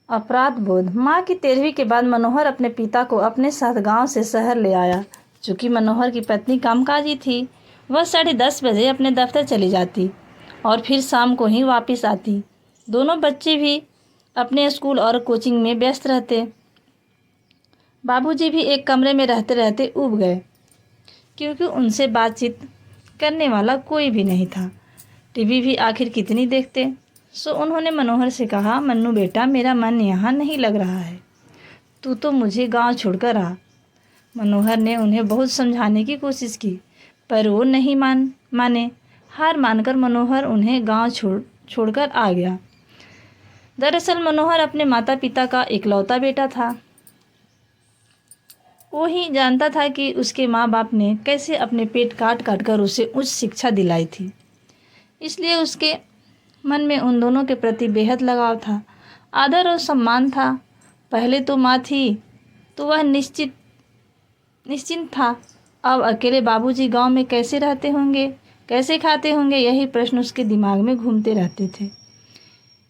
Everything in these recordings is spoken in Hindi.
अपराध बोध। माँ की तेरहवीं के बाद मनोहर अपने पिता को अपने साथ गांव से शहर ले आया। चूँकि मनोहर की पत्नी कामकाजी थी, वह 10:30 बजे अपने दफ्तर चली जाती और फिर शाम को ही वापस आती। दोनों बच्चे भी अपने स्कूल और कोचिंग में व्यस्त रहते। बाबूजी भी एक कमरे में रहते रहते ऊब गए, क्योंकि उनसे बातचीत करने वाला कोई भी नहीं था। टीवी भी आखिर कितनी देखते। सो उन्होंने मनोहर से कहा, मन्नू बेटा, मेरा मन यहाँ नहीं लग रहा है, तू तो मुझे गांव छोड़कर आ। मनोहर ने उन्हें बहुत समझाने की कोशिश की, पर वो नहीं माने। हार मानकर मनोहर उन्हें गांव छोड़कर आ गया। दरअसल मनोहर अपने माता पिता का इकलौता बेटा था। वो ही जानता था कि उसके माँ बाप ने कैसे अपने पेट काट काट कर उसे उच्च शिक्षा दिलाई थी। इसलिए उसके मन में उन दोनों के प्रति बेहद लगाव था, आदर और सम्मान था। पहले तो माँ थी तो वह निश्चिंत था। अब अकेले बाबूजी गांव में कैसे रहते होंगे, कैसे खाते होंगे, यही प्रश्न उसके दिमाग में घूमते रहते थे।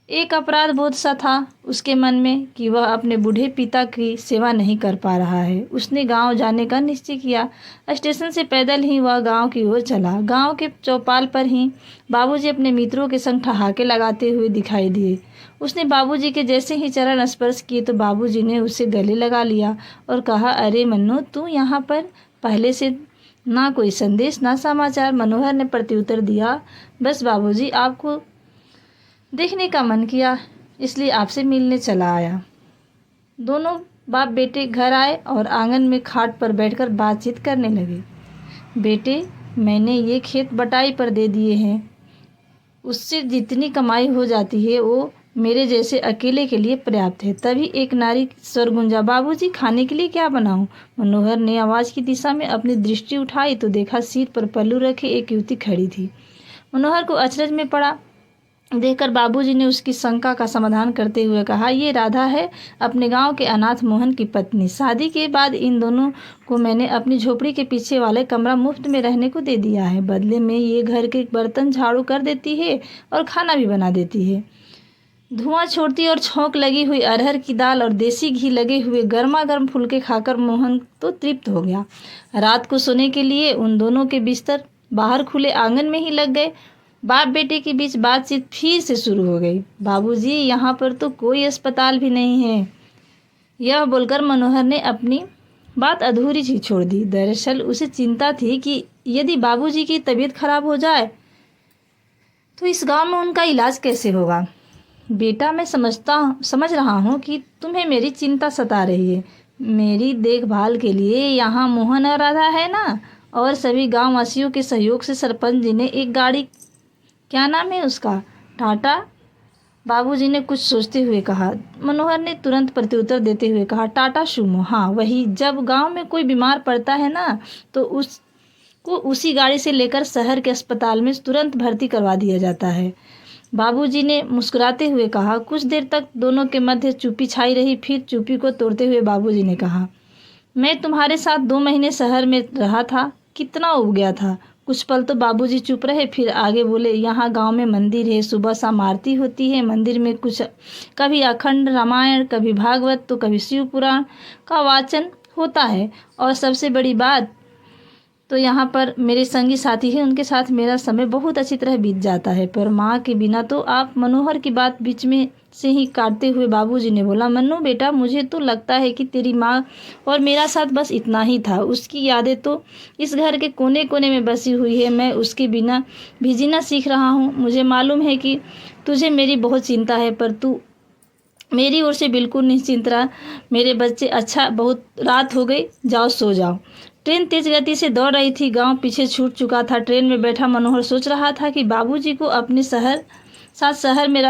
एक अपराध बोध सा था उसके मन में कि वह अपने बूढ़े पिता की सेवा नहीं कर पा रहा है। उसने गांव जाने का निश्चय किया। स्टेशन से पैदल ही वह गांव की ओर चला। गांव के चौपाल पर ही बाबूजी अपने मित्रों के संग ठहाके लगाते हुए दिखाई दिए। उसने बाबूजी के जैसे ही चरण स्पर्श किए तो बाबूजी ने उसे गले लगा लिया और कहा, अरे मन्नू, तू यहाँ पर पहले से ना कोई संदेश ना समाचार। मनोहर ने प्रत्युत्तर दिया, बस बाबूजी, आपको देखने का मन किया, इसलिए आपसे मिलने चला आया। दोनों बाप बेटे घर आए और आंगन में खाट पर बैठकर बातचीत करने लगे। बेटे, मैंने ये खेत बटाई पर दे दिए हैं। उससे जितनी कमाई हो जाती है वो मेरे जैसे अकेले के लिए पर्याप्त है। तभी एक नारी स्वर गूंजा, बाबूजी, खाने के लिए क्या बनाऊं? मनोहर ने आवाज़ की दिशा में अपनी दृष्टि उठाई तो देखा सिर पर पल्लू रखे एक युवती खड़ी थी। मनोहर को अचरज में पड़ा देखकर बाबूजी ने उसकी शंका का समाधान करते हुए कहा, ये राधा है, अपने गांव के अनाथ मोहन की पत्नी। शादी के बाद इन दोनों को मैंने अपनी झोपड़ी के पीछे वाले कमरा मुफ्त में रहने को दे दिया है। बदले में ये घर के बर्तन झाड़ू कर देती है और खाना भी बना देती है। धुआं छोड़ती और छौंक लगी हुई अरहर की दाल और देसी घी लगे हुए गर्मा गर्म फुलके खाकर मोहन तो तृप्त हो गया। रात को सोने के लिए उन दोनों के बिस्तर बाहर खुले आंगन में ही लग गए। बाप बेटे के बीच बातचीत फिर से शुरू हो गई। बाबूजी, यहाँ पर तो कोई अस्पताल भी नहीं है। यह बोलकर मनोहर ने अपनी बात अधूरी ही छोड़ दी। दरअसल उसे चिंता थी कि यदि बाबूजी की तबीयत खराब हो जाए तो इस गांव में उनका इलाज कैसे होगा। बेटा, मैं समझ रहा हूँ कि तुम्हें मेरी चिंता सता रही है। मेरी देखभाल के लिए यहाँ मोहन और राधा है ना, और सभी गाँव वासियों के सहयोग से सरपंच जी ने एक गाड़ी, क्या नाम है उसका, टाटा, बाबूजी ने कुछ सोचते हुए कहा। मनोहर ने तुरंत प्रत्युत्तर देते हुए कहा, टाटा सुमो, हाँ वही। जब गांव में कोई बीमार पड़ता है ना तो उसको उसी गाड़ी से लेकर शहर के अस्पताल में तुरंत भर्ती करवा दिया जाता है। बाबूजी ने मुस्कुराते हुए कहा। कुछ देर तक दोनों के मध्य चुप्पी छाई रही। फिर चुप्पी को तोड़ते हुए बाबूजी ने कहा, मैं तुम्हारे साथ 2 महीने शहर में रहा था, कितना उब गया था। कुछ पल तो बाबूजी चुप रहे, फिर आगे बोले, यहाँ गांव में मंदिर है, सुबह शाम आरती होती है। मंदिर में कुछ कभी अखंड रामायण, कभी भागवत तो कभी शिव पुराण का वाचन होता है। और सबसे बड़ी बात तो यहाँ पर मेरे संगी साथी हैं, उनके साथ मेरा समय बहुत अच्छी तरह बीत जाता है। पर माँ के बिना तो आप। मनोहर की बात बीच में से ही काटते हुए बाबूजी ने बोला, मन्नू बेटा, मुझे तो लगता है कि तेरी माँ और मेरा साथ बस इतना ही था। उसकी यादें तो इस घर के कोने कोने में बसी हुई है। मैं उसके बिना भी जीना सीख रहा हूँ। मुझे मालूम है कि तुझे मेरी बहुत चिंता है, पर तू मेरी ओर से बिल्कुल निश्चिंत रहा। मेरे बच्चे, अच्छा, बहुत रात हो गई, जाओ सो जाओ। ट्रेन तेज गति से दौड़ रही थी। गांव पीछे छूट चुका था। ट्रेन में बैठा मनोहर सोच रहा था कि बाबूजी को अपने शहर में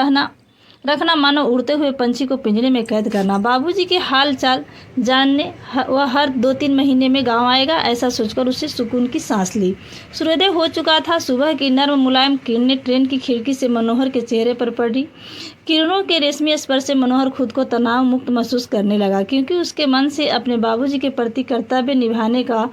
रखना मानो उड़ते हुए पंछी को पिंजरे में कैद करना। बाबूजी के हाल चाल जानने वह हर 2-3 महीने में गांव आएगा, ऐसा सोचकर उसे सुकून की सांस ली। सूर्योदय हो चुका था। सुबह की नर्म मुलायम किरणें ट्रेन की खिड़की से मनोहर के चेहरे पर पड़ी। किरणों के रेशमी स्पर्श से मनोहर खुद को तनाव मुक्त महसूस करने लगा, क्योंकि उसके मन से अपने बाबूजी के प्रति कर्तव्य निभाने का